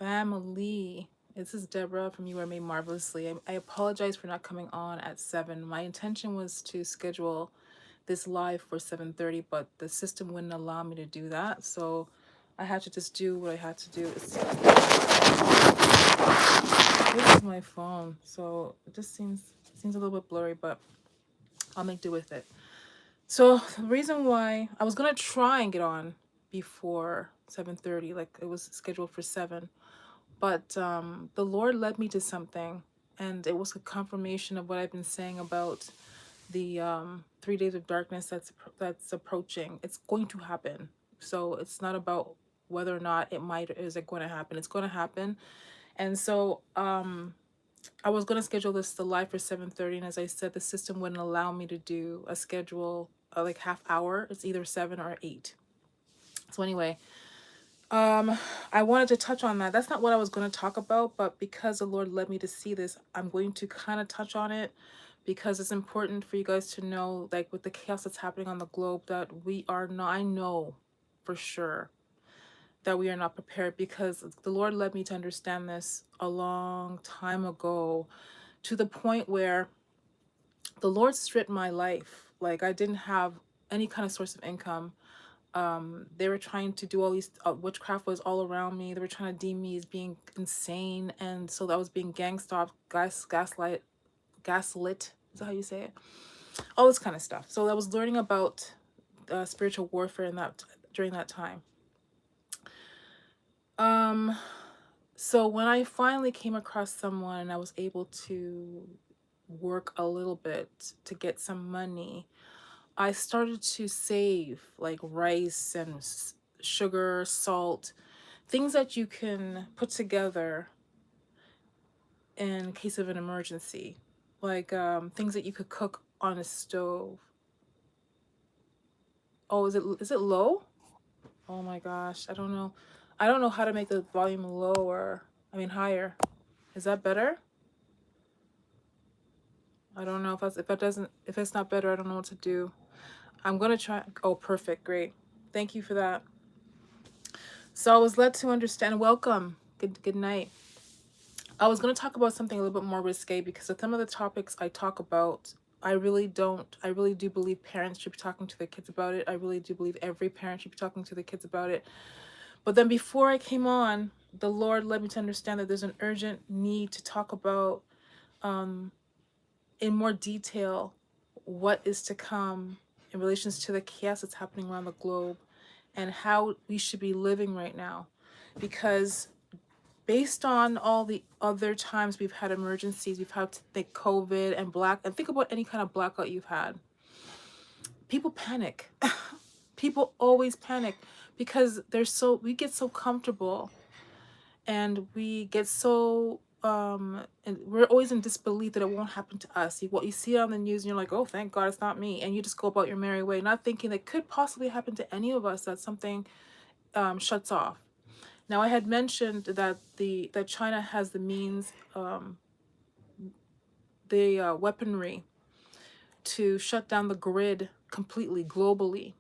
family. This is Deborah from You Are Made Marvelously. I apologize for not coming on at 7. My intention was to schedule this live for 7:30, but the system wouldn't allow me to do that. So I had to just do what I had to do. This is my phone, so it just seems a little bit blurry, but I'll make do with it. So the reason why I was gonna try and get on before 7:30, like it was scheduled for 7, but the Lord led me to something, and it was a confirmation of what I've been saying about the 3 days of darkness that's approaching. It's going to happen. So it's not about whether or not it might or is it going to happen. It's going to happen. And so I was going to schedule this the live for 7:30, and as I said, the system wouldn't allow me to do a schedule like half hour. It's either 7 or 8. So anyway, I wanted to touch on that. That's not what I was going to talk about, but because the Lord led me to see this, I'm going to kind of touch on it because it's important for you guys to know, like with the chaos that's happening on the globe, that we are not, I know for sure that we are not prepared, because the Lord led me to understand this a long time ago, to the point where the Lord stripped my life. Like I didn't have any kind of source of income. They were trying to do all these witchcraft was all around me. They were trying to deem me as being insane, and so that was being gang stalked, gaslit. Is that how you say it? All this kind of stuff. So I was learning about spiritual warfare in that during that time. Um, so when I finally came across someone and I was able to work a little bit to get some money, I started to save like rice and sugar, salt, things that you can put together in case of an emergency, like things that you could cook on a stove. Oh, is it low? Oh my gosh, I don't know. I don't know how to make the volume lower. I mean higher. Is that better? I don't know if it's not better, I don't know what to do. I'm gonna try. Oh, perfect, great. Thank you for that. So I was led to understand. Welcome. Good night. I was going to talk about something a little bit more risque, because of some of the topics I talk about, I really do believe parents should be talking to their kids about it. I really do believe every parent should be talking to their kids about it. But then before I came on, the Lord led me to understand that there's an urgent need to talk about in more detail what is to come in relations to the chaos that's happening around the globe and how we should be living right now. Because based on all the other times we've had emergencies, we've had to think COVID and think about any kind of blackout you've had. People panic. People always panic because we get so comfortable, and we get so and we're always in disbelief that it won't happen to us. What you see on the news and you're like, oh, thank God it's not me, and you just go about your merry way, not thinking that could possibly happen to any of us, that something shuts off. Now, I had mentioned that that China has the means, the weaponry to shut down the grid completely globally.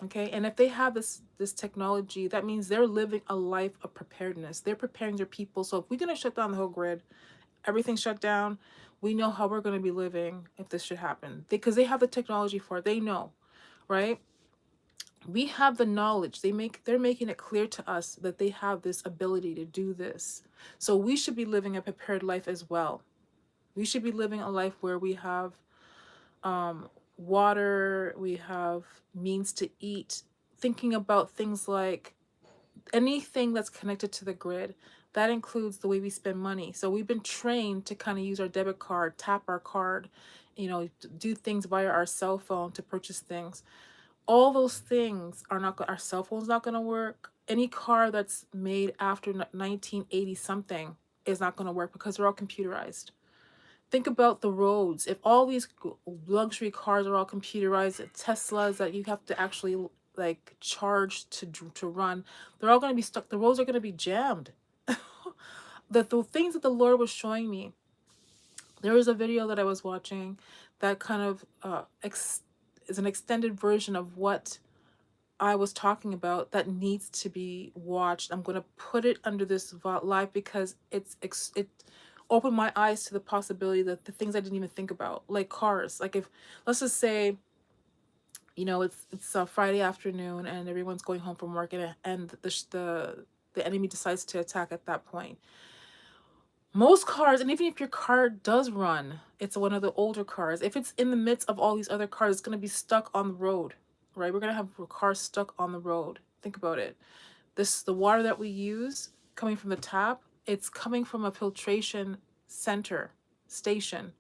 Okay, and if they have this technology, that means they're living a life of preparedness. They're preparing their people. So if we're gonna shut down the whole grid, everything's shut down, we know how we're gonna be living if this should happen. Because they have the technology for it. They know, right? We have the knowledge. They're making it clear to us that they have this ability to do this. So we should be living a prepared life as well. We should be living a life where we have water, we have means to eat, thinking about things like anything that's connected to the grid. That includes the way we spend money. So we've been trained to kind of use our debit card, tap our card, do things via our cell phone to purchase things. All those things are not, our cell phone's not going to work. Any car that's made after 1980 something is not going to work because they're all computerized. Think about the roads. If all these luxury cars are all computerized, Teslas that you have to actually like charge to run, they're all going to be stuck. The roads are going to be jammed. The things that the Lord was showing me, there was a video that I was watching that kind of is an extended version of what I was talking about that needs to be watched. I'm going to put it under this live because it opened my eyes to the possibility that the things I didn't even think about, like cars. Like if, let's just say, it's a Friday afternoon and everyone's going home from work, and the enemy decides to attack at that point. Most cars, and even if your car does run, it's one of the older cars. If it's in the midst of all these other cars, it's going to be stuck on the road, right? We're going to have cars stuck on the road. Think about it. The water that we use coming from the tap, it's coming from a filtration center station.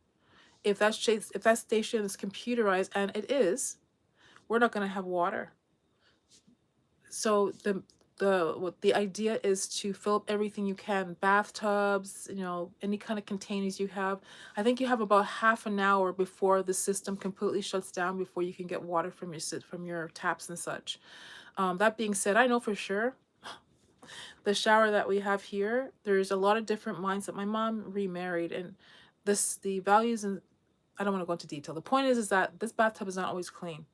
If that station is computerized, and it is, we're not going to have water. So the idea is to fill up everything you can, bathtubs, any kind of containers you have. I think you have about half an hour before the system completely shuts down before you can get water from your taps and such. That being said, I know for sure the shower that we have here, there's a lot of different mindset. My mom remarried, and the values, and I don't want to go into detail. The point is that this bathtub is not always clean.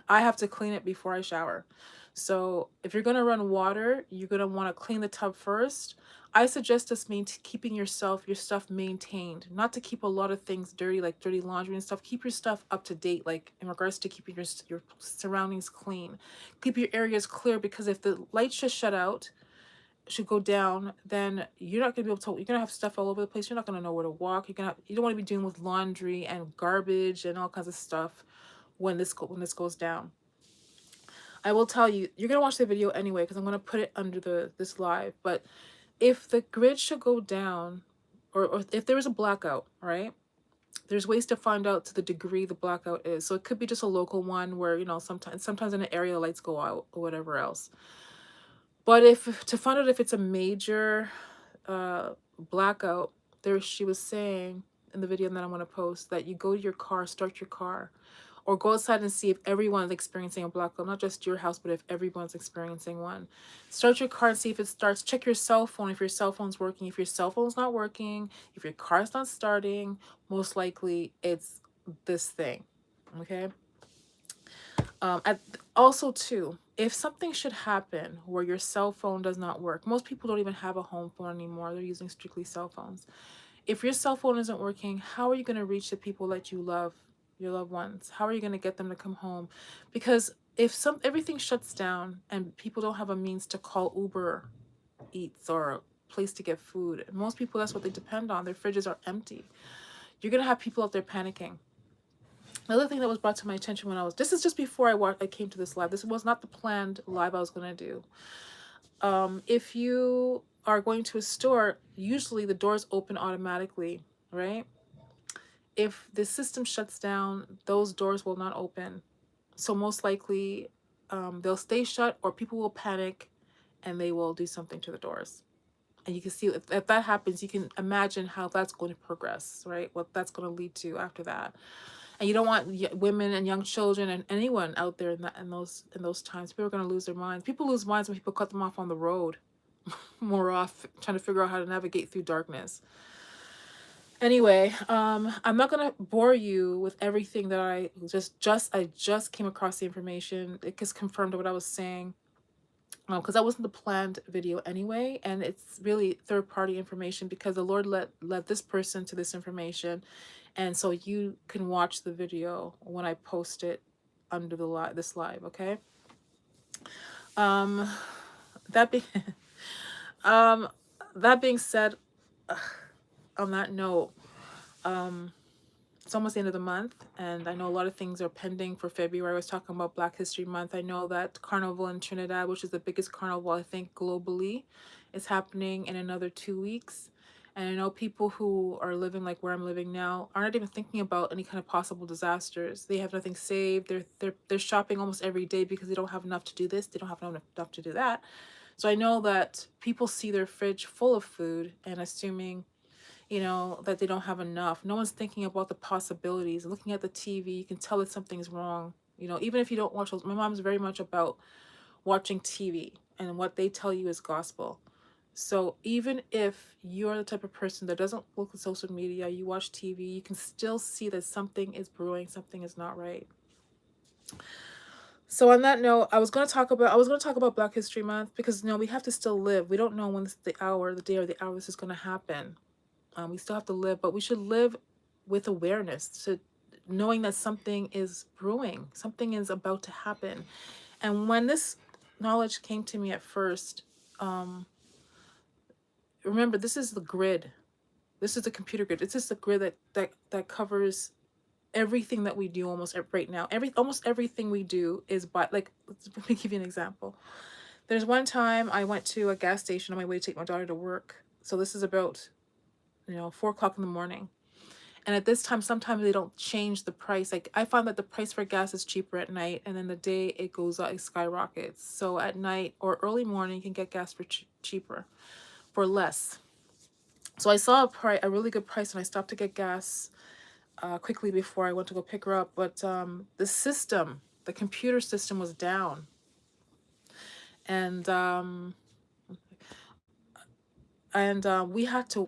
I have to clean it before I shower. So if you're going to run water, you're going to want to clean the tub first. I suggest just keeping your stuff maintained, not to keep a lot of things dirty, like dirty laundry and stuff. Keep your stuff up to date, like in regards to keeping your surroundings clean. Keep your areas clear, because if the lights should go down, then you're not going to be able to, you're going to have stuff all over the place. You're not going to know where to walk. You don't want to be dealing with laundry and garbage and all kinds of stuff when this goes down. I will tell you, you're going to watch the video anyway, because I'm going to put it under this live. But if the grid should go down, or if there is a blackout, right? There's ways to find out to the degree the blackout is. So it could be just a local one where, sometimes in an area the lights go out or whatever else. But to find out if it's a major blackout, she was saying in the video that I'm going to post that you go to your car, start your car, or go outside and see if everyone's experiencing a blackout, not just your house, but if everyone's experiencing one. Start your car and see if it starts. Check your cell phone if your cell phone's working. If your cell phone's not working, if your car's not starting, most likely it's this thing. Okay. Also too, if something should happen where your cell phone does not work, most people don't even have a home phone anymore. They're using strictly cell phones. If your cell phone isn't working, how are you going to reach the people that you love, your loved ones? How are you going to get them to come home? Because if everything shuts down and people don't have a means to call Uber Eats or a place to get food, most people, that's what they depend on. Their fridges are empty. You're going to have people out there panicking. Another thing that was brought to my attention this is just before I came to this live. This was not the planned live I was going to do. If you are going to a store, usually the doors open automatically, right? If the system shuts down, those doors will not open. So most likely they'll stay shut, or people will panic and they will do something to the doors. And you can see if that happens, you can imagine how that's going to progress, right? What that's going to lead to after that. And you don't want women and young children and anyone out there in those times. People are going to lose their minds. People lose minds when people cut them off on the road, more off, trying to figure out how to navigate through darkness. Anyway, I'm not gonna bore you with everything that I just came across the information. It just confirmed what I was saying. Because that wasn't the planned video anyway, and it's really third-party information because the Lord led this person to this information, and so you can watch the video when I post it under this live, okay? That being that being said, on that note, it's almost the end of the month, and I know a lot of things are pending for February. I was talking about Black History Month. I know that Carnival in Trinidad, which is the biggest carnival, I think, globally, is happening in another 2 weeks. And I know people who are living like where I'm living now aren't even thinking about any kind of possible disasters. They have nothing saved. They're shopping almost every day because they don't have enough to do this. They don't have enough to do that. So I know that people see their fridge full of food and assuming that they don't have enough. No one's thinking about the possibilities. Looking at the TV, you can tell that something's wrong. Even if you don't watch those, my mom's very much about watching TV, and what they tell you is gospel. So even if you're the type of person that doesn't look at social media, you watch TV, you can still see that something is brewing, something is not right. So on that note, I was going to talk about Black History Month because we have to still live. We don't know when the hour, the day, or the hour this is going to happen. We still have to live, but we should live with awareness, to knowing that something is brewing, something is about to happen. And when this knowledge came to me at first, um, remember, this is the grid. This is the computer grid. It's just the grid that covers everything that we do right now. Almost everything we do is by, like, let me give you an example. There's one time I went to a gas station on my way to take my daughter to work. So this is about 4 o'clock in the morning. And at this time, sometimes they don't change the price. Like, I found that the price for gas is cheaper at night, and then the day it goes up, it skyrockets. So at night or early morning, you can get gas for cheaper, for less. So I saw a really good price, and I stopped to get gas quickly before I went to go pick her up. But the computer system was down, and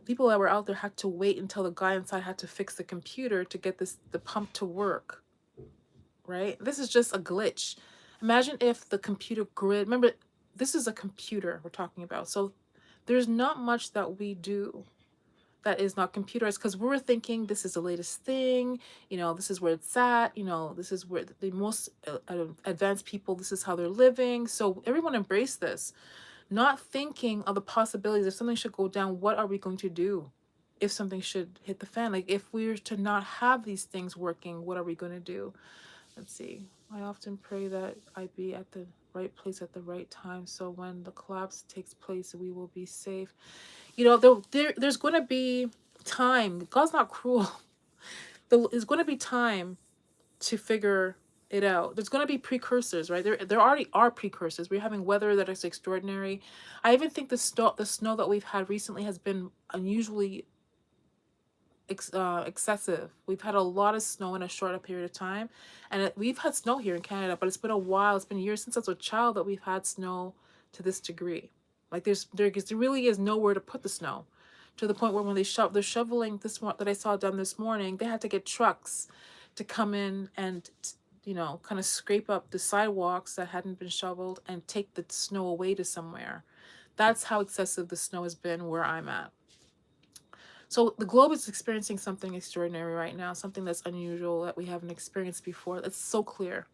people that were out there had to wait until the guy inside had to fix the computer to get the pump to work. Right? This is just a glitch. Imagine if the computer grid, remember, this is a computer we're talking about. So there's not much that we do that is not computerized, because we're thinking this is the latest thing, this is where it's at, this is where the most advanced people, this is how they're living. So everyone embrace this, not thinking of the possibilities. If something should go down, what are we going to do? If something should hit the fan, like if we were to not have these things working, what are we going to do? Let's see. I often pray that I be at the right place at the right time, so when the collapse takes place, we will be safe. There's going to be time. God's not cruel. There's going to be time to figure it out. There's going to be precursors, right? There already are precursors. We're having weather that is extraordinary. I even think the snow that we've had recently has been unusually excessive. We've had a lot of snow in a short period of time, and we've had snow here in Canada, but it's been a while. It's been years since I was a child that we've had snow to this degree. Like there really is nowhere to put the snow, to the point where when they're shoveling this one that I saw done this morning, they had to get trucks to come in and kind of scrape up the sidewalks that hadn't been shoveled and take the snow away to somewhere. That's how excessive the snow has been where I'm at. So the globe is experiencing something extraordinary right now, something that's unusual that we haven't experienced before. That's so clear.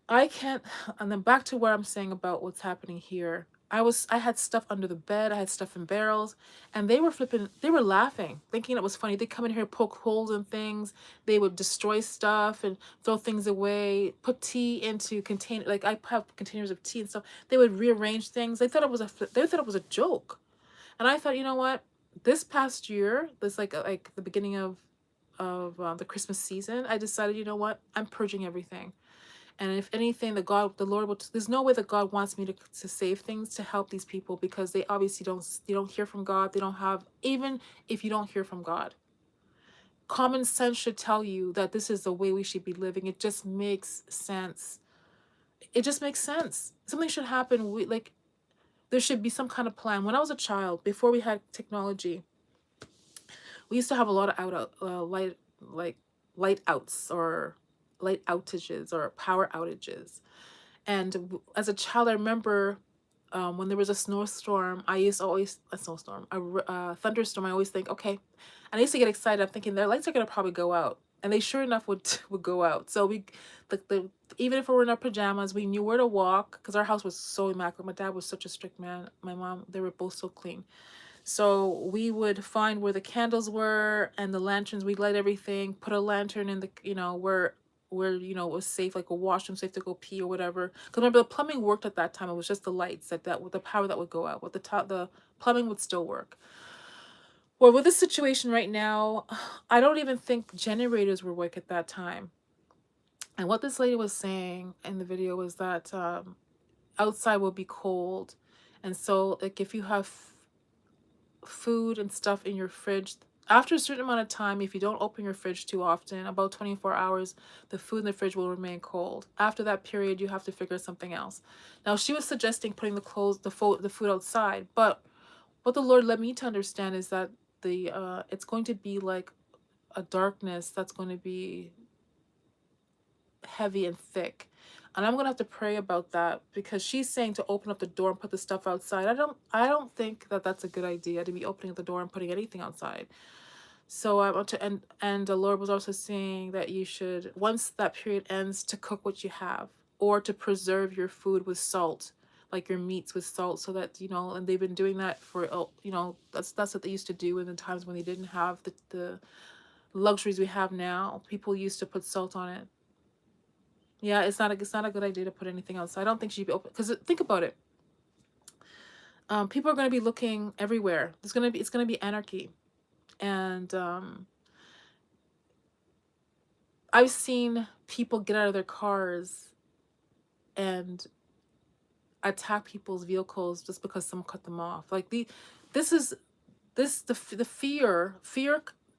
I can't, and then back to what I'm saying about what's happening here. I had stuff under the bed, I had stuff in barrels, and they were laughing, thinking it was funny. They come in here, poke holes in things, they would destroy stuff and throw things away, put tea into container, like I have containers of tea and stuff. They would rearrange things. They thought it was a joke. And I thought, you know what? This past year, this like the beginning of the Christmas season, I decided, you know what? I'm purging everything. And if anything, the Lord will. There's no way that God wants me to save things to help these people, because they obviously don't hear from God. They don't have, even if you don't hear from God, common sense should tell you that this is the way we should be living. It just makes sense. It just makes sense. Something should happen. There should be some kind of plan. When I was a child, before we had technology, we used to have a lot of light outs, or light outages, or power outages. And as a child, I remember when there was a snowstorm. I used to always a snowstorm, a thunderstorm. I always think, okay, and I used to get excited. I'm thinking their lights are gonna probably go out, and they sure enough would go out. So the even if we were in our pajamas, we knew where to walk, because our house was so immaculate. My dad was such a strict man. My mom, they were both so clean. So we would find where the candles were and the lanterns. We'd light everything, put a lantern in the, where it was safe, like a washroom, safe to go pee or whatever. Because remember, the plumbing worked at that time. It was just the lights that with the power that would go out. But the plumbing would still work. Well, with this situation right now, I don't even think generators were work at that time. And what this lady was saying in the video was that outside will be cold, and so like if you have food and stuff in your fridge, after a certain amount of time, if you don't open your fridge too often, about 24 hours, the food in the fridge will remain cold. After that period, you have to figure something else. Now, she was suggesting putting the food outside, but what the Lord led me to understand is that it's going to be like a darkness that's going to be heavy and thick. And I'm gonna have to pray about that, because she's saying to open up the door and put the stuff outside. I don't think that that's a good idea to be opening the door and putting anything outside. So I want to, and the Lord was also saying that you should, once that period ends, to cook what you have, or to preserve your food with salt, like your meats with salt, so that, and they've been doing that for, that's what they used to do in the times when they didn't have the luxuries we have now. People used to put salt on it. Yeah, it's not a good idea to put anything else. I don't think she'd be open, because think about it. People are going to be looking everywhere. It's going to be anarchy, and I've seen people get out of their cars and attack people's vehicles just because someone cut them off. Like this is the fear.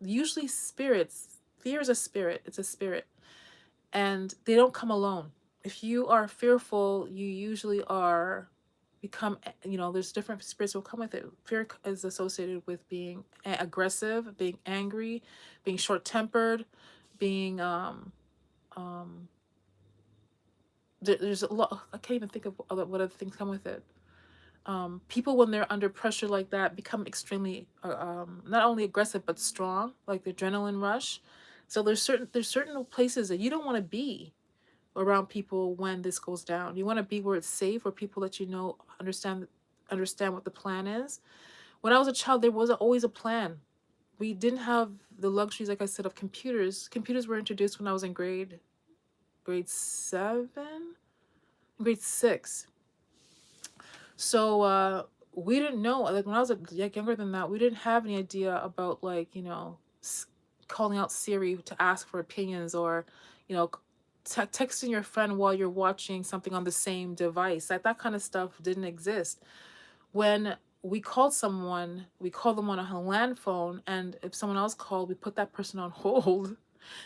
Usually spirits. Fear is a spirit. It's a spirit, and they don't come alone. If you are fearful, you usually are become, there's different spirits will come with it. Fear is associated with being aggressive, being angry, being short-tempered, being there's a lot. I can't even think of what other things come with it. People, when they're under pressure like that, become extremely not only aggressive but strong, like the adrenaline rush. So there's certain places that you don't want to be around people when this goes down. You want to be where it's safe, where people that understand what the plan is. When I was a child, there was always a plan. We didn't have the luxuries, like I said, of computers. Computers were introduced when I was in grade 7, grade 6. So we didn't know, like when I was like younger than that, we didn't have any idea about, like, calling out Siri to ask for opinions, or you know texting your friend while you're watching something on the same device. Like that kind of stuff didn't exist. When we called someone, we called them on a land phone, and if someone else called, we put that person on hold.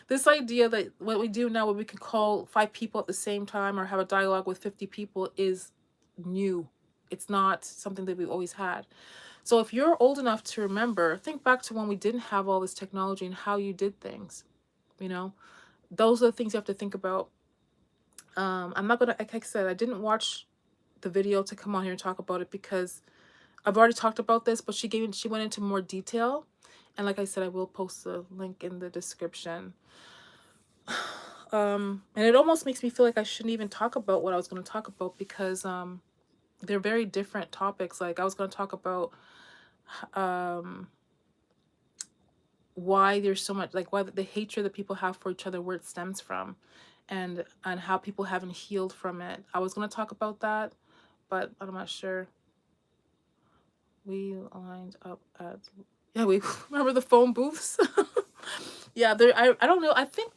This idea that what we do now, where we can call 5 people at the same time or have a dialogue with 50 people, is new. It's not something that we've always had. So if you're old enough to remember, think back to when we didn't have all this technology and how you did things. You know, those are the things you have to think about. I'm not gonna, like I said, I didn't watch the video to come on here and talk about it, because I've already talked about this, but she went into more detail. And like I said, I will post the link in the description. And it almost makes me feel like I shouldn't even talk about what I was going to talk about, because they're very different topics. Like I was going to talk about um why there's so much, like why the hatred that people have for each other, where it stems from, and how people haven't healed from it. I was going to talk about that, but I'm not sure. We lined up at, yeah, we remember the phone booths. Yeah, there, I don't know, I think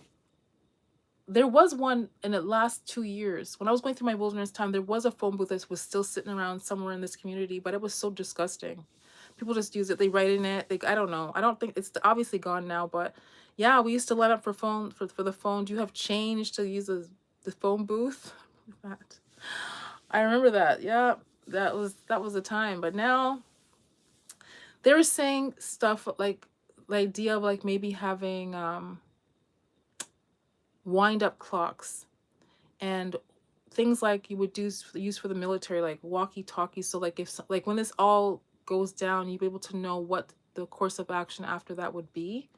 there was one in the last 2 years when I was going through my wilderness time. There was a phone booth that was still sitting around somewhere in this community, but it was so disgusting. People just use it, they write in it, I don't know, I don't think it's obviously gone now, but yeah, we used to line up for the phone. Do you have change to use the phone booth? That, I remember that. Yeah, that was a time. But now they were saying stuff like the idea of like maybe having wind up clocks, and things like you would use for the military, like walkie talkies. So like if like when this all goes down, you'd be able to know what the course of action after that would be.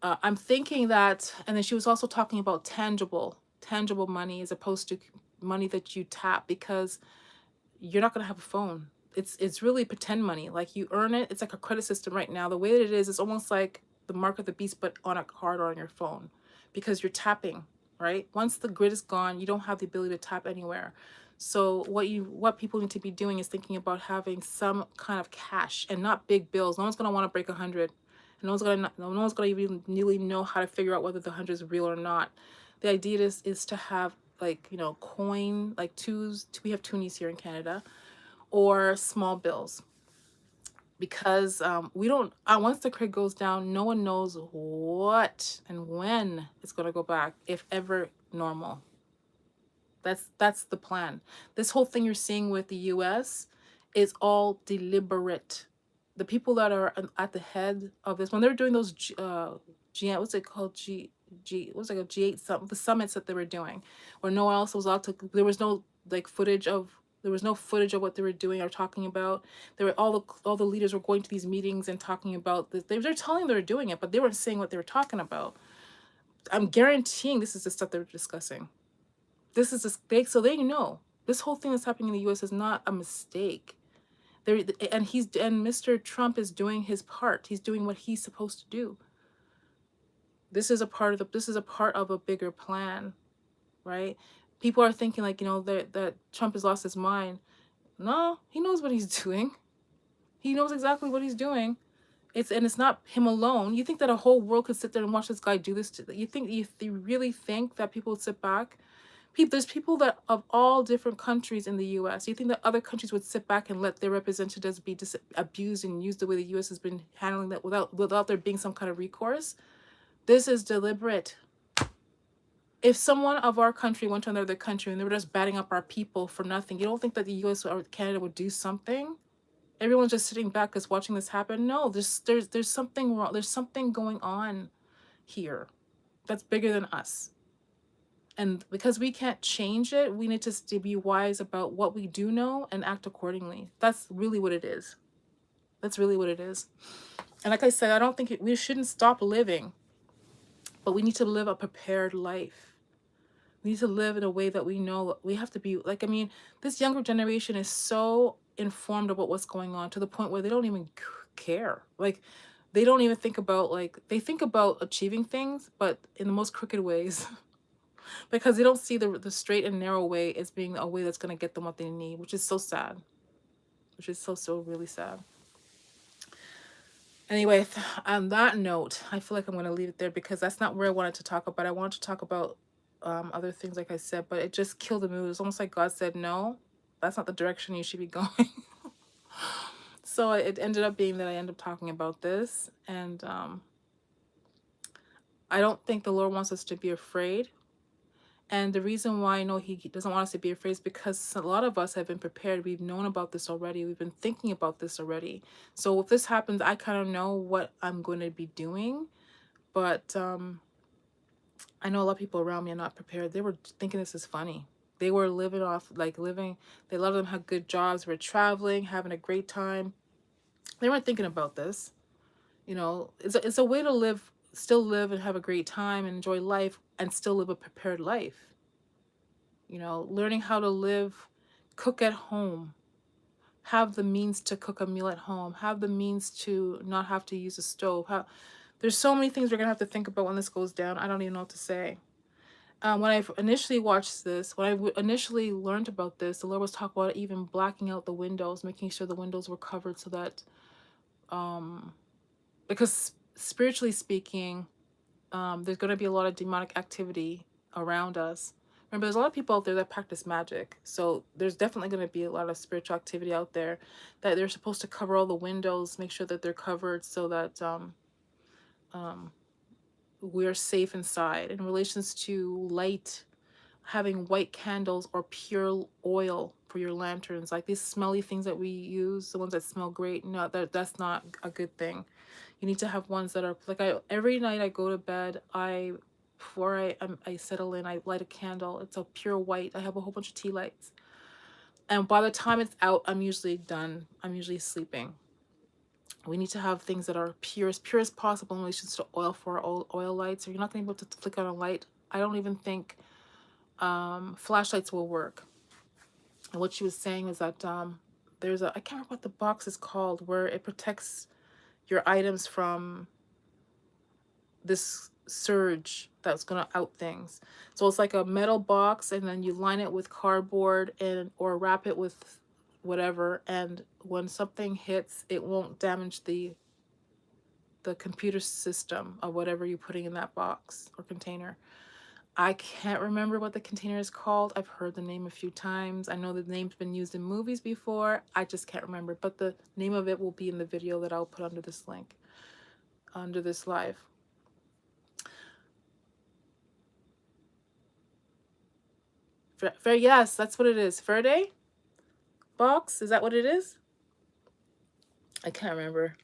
I'm thinking that, and then she was also talking about tangible money as opposed to money that you tap, because you're not going to have a phone. It's really pretend money. Like you earn it. It's like a credit system right now. The way that it is, it's almost like the mark of the beast, but on a card or on your phone, because you're tapping, right? Once the grid is gone, you don't have the ability to tap anywhere. So what people need to be doing is thinking about having some kind of cash, and not big bills. No one's going to want to break 100. No one's gonna even really know how to figure out whether the 100 is real or not. The idea is to have, like, coin, like twos. We have toonies here in Canada, or small bills, because we don't. Once the grid goes down, no one knows what and when it's gonna go back, if ever normal. That's the plan. This whole thing you're seeing with the U.S. is all deliberate. The people that are at the head of this, when they're doing those GM, what's it called, it was like a G8 the summits that they were doing, where no one else was allowed to. There was no like footage of. There was no footage of what they were doing or talking about. There were all the leaders were going to these meetings and talking about this. They're telling they were doing it, but they weren't saying what they were talking about. I'm guaranteeing this is the stuff they were discussing. This is so they know this whole thing that's happening in the U.S. is not a mistake. There and Mr. Trump is doing his part. He's doing what he's supposed to do. This is a part of a bigger plan, right? People are thinking like, that Trump has lost his mind. No, he knows what he's doing. He knows exactly what he's doing. It's not him alone. You think that a whole world could sit there and watch this guy do this? You really think that people would sit back? There's people that of all different countries in the U.S. You think that other countries would sit back and let their representatives be abused and used the way the U.S. has been handling that without there being some kind of recourse? This is deliberate. If someone of our country went to another country and they were just batting up our people for nothing, you don't think that the U.S. or Canada would do something? Everyone's just sitting back just watching this happen? No, there's something wrong. There's something going on here that's bigger than us. And because we can't change it, we need to be wise about what we do know and act accordingly. That's really what it is. That's really what it is. And like I said, I don't think we shouldn't stop living, but we need to live a prepared life. We need to live in a way that we know we have to be like, this younger generation is so informed about what's going on to the point where they don't even care. Like, they don't even think about, they think about achieving things, but in the most crooked ways. Because they don't see the straight and narrow way as being a way that's going to get them what they need, which is so sad. Which is so really sad. Anyway, on that note, I feel like I'm going to leave it there because that's not where I wanted to talk about. I wanted to talk about other things, like I said, but it just killed the mood. It's almost like God said, no, that's not the direction you should be going. So it ended up being that I ended up talking about this. And I don't think the Lord wants us to be afraid. And the reason why I know he doesn't want us to be afraid is because a lot of us have been prepared. We've known about this already. We've been thinking about this already. So if this happens, I kind of know what I'm going to be doing. But I know a lot of people around me are not prepared. They were thinking this is funny. They were living off, a lot of them had good jobs, were traveling, having a great time. They weren't thinking about this. It's a way to still live and have a great time and enjoy life and still live a prepared life. Learning how to live, cook at home, have the means to cook a meal at home, have the means to not have to use a stove. There's so many things we're going to have to think about when this goes down. I don't even know what to say. When I initially watched this, when I initially learned about this, the Lord was talking about even blacking out the windows, making sure the windows were covered so that, because spiritually speaking, there's going to be a lot of demonic activity around us. Remember, there's a lot of people out there that practice magic. So there's definitely going to be a lot of spiritual activity out there that they're supposed to cover all the windows, make sure that they're covered so that we're safe inside. In relations to light, having white candles or pure oil for your lanterns, like these smelly things that we use, the ones that smell great, no, that's not a good thing. You need to have ones that are every night I go to bed, before I settle in, I light a candle. It's a pure white. I have a whole bunch of tea lights. And by the time it's out, I'm usually done. I'm usually sleeping. We need to have things that are pure as possible in relation to oil for our oil lights. Or you're not going to be able to flick on a light. I don't even think flashlights will work. And what she was saying is that there's I can't remember what the box is called, where it protects your items from this surge that's gonna out things. So it's like a metal box, and then you line it with cardboard or wrap it with whatever, and when something hits, it won't damage the computer system of whatever you're putting in that box or container. I can't remember what the container is called. I've heard the name a few times. I know the name's been used in movies before. I just can't remember. But the name of it will be in the video that I'll put under this link, under this live. Yes, that's what it is. Verde box. Is that what it is? I can't remember.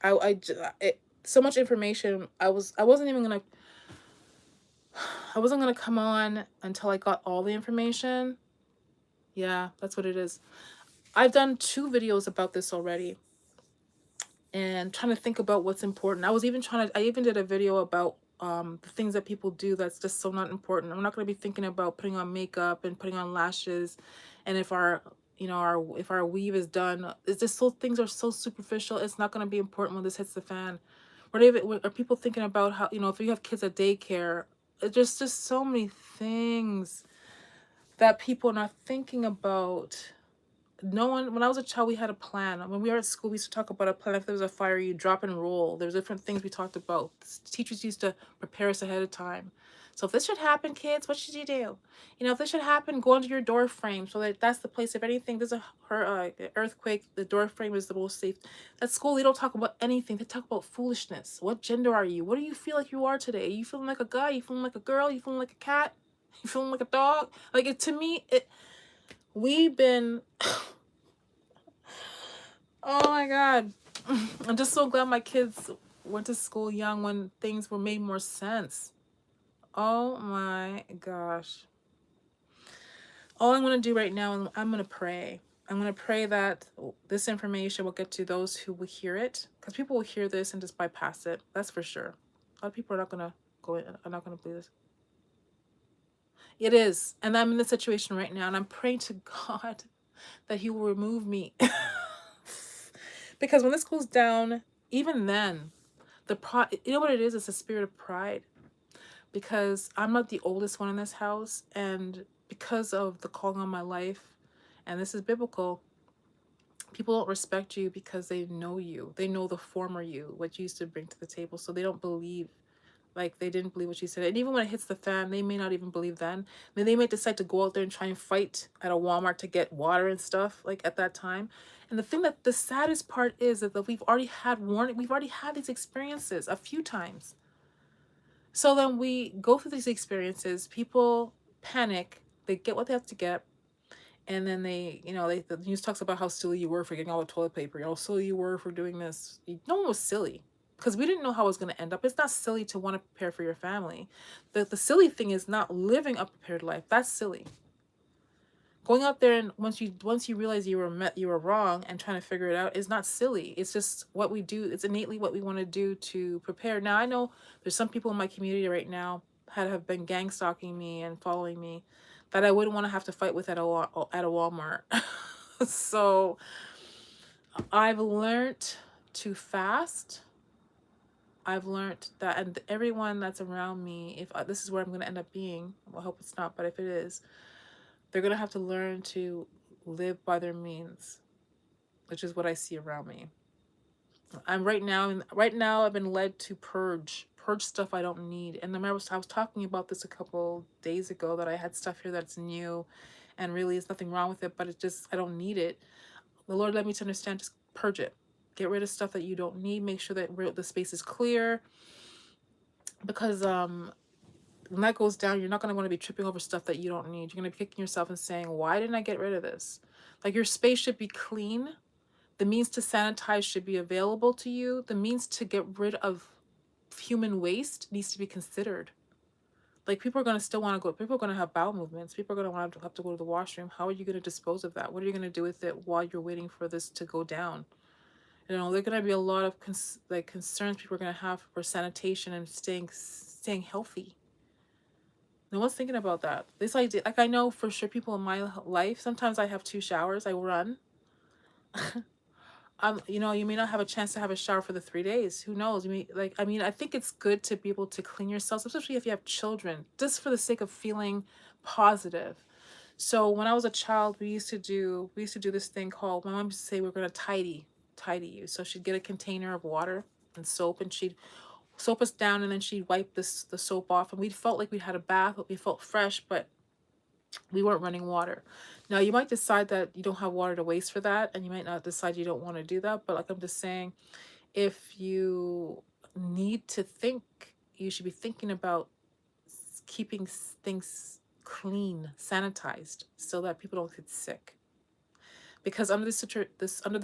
So much information. I wasn't even gonna. I wasn't going to come on until I got all the information. Yeah, that's what it is. I've done 2 videos about this already, and trying to think about what's important. I even did a video about the things that people do that's just so not important. I'm not going to be thinking about putting on makeup and putting on lashes, and if our, if our weave is done. It's just so, things are so superficial. It's not going to be important when this hits the fan. Are people thinking about how, if you have kids at daycare, there's just so many things that people are not thinking about. No one, when I was a child, we had a plan. When we were at school, we used to talk about a plan. If there was a fire, you drop and roll. There's different things we talked about. Teachers used to prepare us ahead of time. So if this should happen, kids, what should you do? If this should happen, go under your door frame, so that's the place. If anything, there's a earthquake, the door frame is the most safe. At school, they don't talk about anything. They talk about foolishness. What gender are you? What do you feel like you are today? Are you feeling like a guy? You feeling like a girl? You feeling like a cat? You feeling like a dog? Like, to me, we've been oh my God. I'm just so glad my kids went to school young when things were made more sense. Oh my gosh. All I'm going to do right now, I'm going to pray. I'm going to pray that this information will get to those who will hear it, because people will hear this and just bypass it. That's for sure. A lot of people are not going to are not going to believe this. It is. And I'm in this situation right now, and I'm praying to God that he will remove me. Because when this goes down, even then, you know what it is? It's a spirit of pride. Because I'm not the oldest one in this house, and because of the calling on my life, and this is biblical, people don't respect you because they know you. They know the former you, what you used to bring to the table. So they don't believe, like, they didn't believe what you said. And even when it hits the fan, they may not even believe then. Then they may decide to go out there and try and fight at a Walmart to get water and stuff, like, at that time. And the thing that the saddest part is that we've already had warning. We've already had these experiences a few times. So then we go through these experiences, people panic, they get what they have to get, and then the news talks about how silly you were for getting all the toilet paper, silly you were for doing this. No one was silly, because we didn't know how it was going to end up. It's not silly to want to prepare for your family. The silly thing is not living a prepared life. That's silly. Going out there, and once you realize you were wrong and trying to figure it out, is not silly. It's just what we do. It's innately what we want to do to prepare. Now I know there's some people in my community right now that have been gang stalking me and following me, that I wouldn't want to have to fight with at a Walmart. So I've learned to fast. I've learned that, and everyone that's around me, if this is where I'm going to end up being, I hope it's not, but if it is, they're going to have to learn to live by their means, which is what I see around me. Right now I've been led to purge stuff I don't need. And I was talking about this a couple days ago, that I had stuff here that's new and really there's nothing wrong with it, but I don't need it. The Lord led me to understand, just purge it. Get rid of stuff that you don't need. Make sure that the space is clear, because when that goes down, you're not going to want to be tripping over stuff that you don't need. You're going to be kicking yourself and saying, why didn't I get rid of this? Like, your space should be clean. The means to sanitize should be available to you. The means to get rid of human waste needs to be considered. Like, people are going to still want to go. People are going to have bowel movements. People are going to have to go to the washroom. How are you going to dispose of that? What are you going to do with it while you're waiting for this to go down? There are going to be a lot of concerns people are going to have for sanitation and staying healthy. No one's thinking about that. This idea, like, I know for sure people in my life, sometimes I have 2 showers. I run. You may not have a chance to have a shower for the 3 days. Who knows? I think it's good to be able to clean yourself, especially if you have children, just for the sake of feeling positive. So when I was a child, we used to do this thing called, my mom used to say, we're going to tidy you. So she'd get a container of water and soap, and she'd soap us down, and then she'd wipe the soap off, and we felt like we had a bath, but we felt fresh, but we weren't running water. Now, you might decide that you don't have water to waste for that, and you might not decide you don't want to do that, but like I'm just saying, if you need to think, you should be thinking about keeping things clean, sanitized, so that people don't get sick. Because under the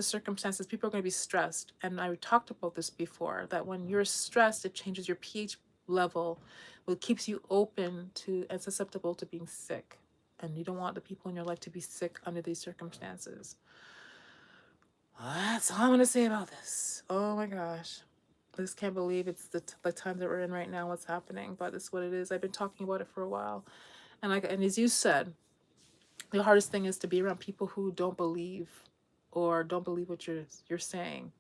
circumstances, people are going to be stressed, and I talked about this before, that when you're stressed, it changes your pH level, what keeps you open to and susceptible to being sick. And you don't want the people in your life to be sick under these circumstances. That's all I'm going to say about this. Oh my gosh. I just can't believe it's the time that we're in right now, what's happening. But it's what it is. I've been talking about it for a while. And as you said, the hardest thing is to be around people who don't believe or don't believe what you're saying.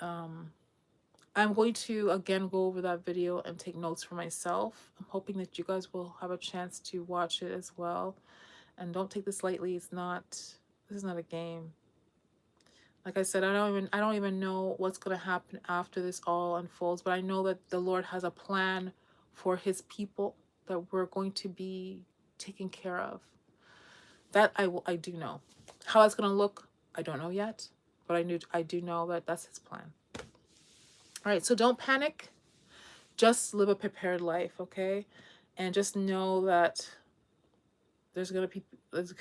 I'm going to again go over that video and take notes for myself. I'm hoping that you guys will have a chance to watch it as well. And don't take this lightly. This is not a game. Like I said, I don't even know what's going to happen after this all unfolds, but I know that the Lord has a plan for his people that we're going to be taken care of. That I do know. How it's going to look, I don't know yet, but I do know that that's his plan. All right, so don't panic. Just live a prepared life, okay? And just know that there's going to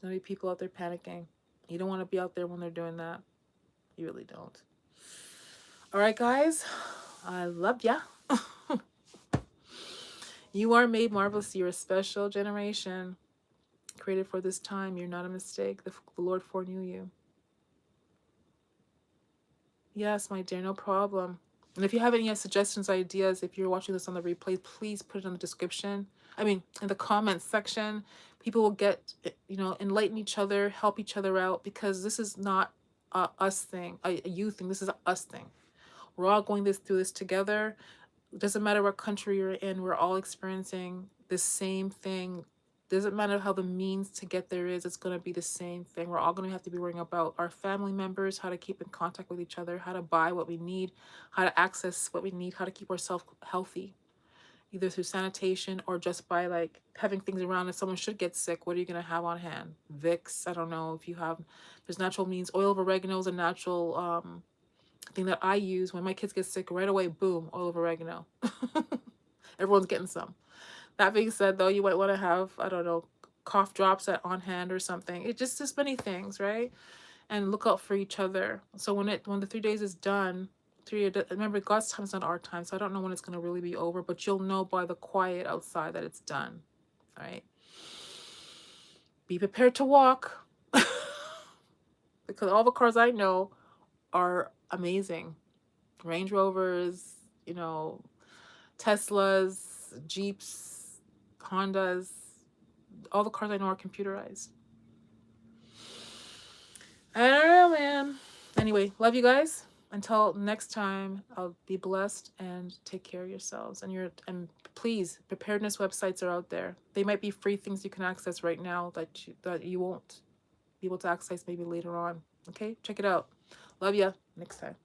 be people out there panicking. You don't want to be out there when they're doing that. You really don't. All right, guys. I love ya. You are made marvelous. You're a special generation created for this time. You're not a mistake. The Lord foreknew you. Yes, my dear, no problem. And if you have any suggestions, ideas, if you're watching this on the replay, please put it in the description. In the comments section. People will get, enlighten each other, help each other out, because this is not a us thing, a you thing. This is a us thing. We're all going through this together. It doesn't matter what country you're in. We're all experiencing the same thing. Doesn't matter how the means to get there is. It's going to be the same thing. We're all going to have to be worrying about our family members, how to keep in contact with each other, how to buy what we need, how to access what we need, how to keep ourselves healthy, either through sanitation or just by like having things around. If someone should get sick, what are you going to have on hand? Vicks. I don't know if you have. There's natural means. Oil of oregano is a natural thing that I use when my kids get sick. Right away, boom, oil of oregano. Everyone's getting some. That being said, though, you might want to have, I don't know, cough drops on hand or something. It just many things, right? And look out for each other. So when the 3 days is done, remember, God's time is not our time, so I don't know when it's going to really be over, but you'll know by the quiet outside that it's done. All right? Be prepared to walk. Because all the cars I know are amazing. Range Rovers, Teslas, Jeeps, Hondas. All the cars I know are computerized. I don't know, man. Anyway, love you guys. Until next time, I'll be blessed and take care of yourselves. And please, preparedness websites are out there. They might be free things you can access right now that you won't be able to access maybe later on. Okay, check it out. Love ya. Next time.